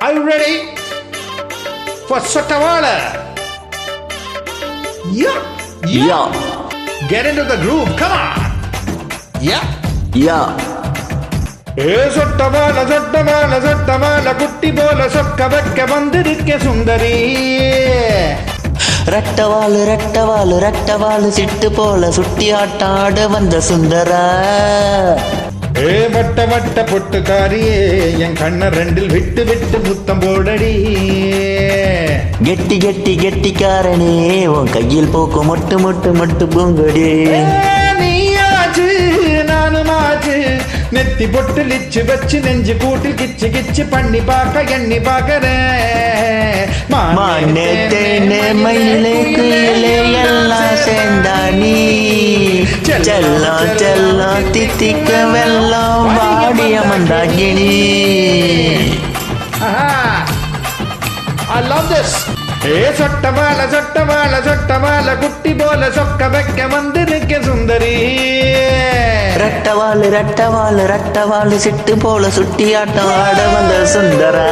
Are you ready for Sottavala? Yeah. Get into the groove, come on. Yeah. சொட்டமால குட்டி போல சொக்க வைக்க வந்திருக்க சுந்தரி. ரெட்டவாலு சிட்டு போல சுட்டி ஆட்டாட வந்த சுந்தரா. வட்ட பொட்டுக்காரியே என் கண்ண ரெண்டில் விட்டு விட்டு முத்தம் போடடி. கெட்டிக்காரனே உன் கையில் போக்கு மொட்டு பூங்கடி. நீயாச்சு நானுமாச்சு நெத்தி பொட்டு லிச்சு வச்சு நெஞ்சு கூட்டில் கிச்சு பண்ணி பார்க்க எண்ணி பார்க்கறேன். மயிலே குயிலே எல்லாம் சேர்ந்தானி செல்லம் தித்திக்க வெல்லம் வாடிய மந்தாகினி. I love this. சொட்டமால குட்டி போல சொக்க வைக்க வந்திருக்க சுந்தரி. ரெட்டவாலு சிட்டு போல சுட்டி ஆட்டம் ஆட வந்த சுந்தரா.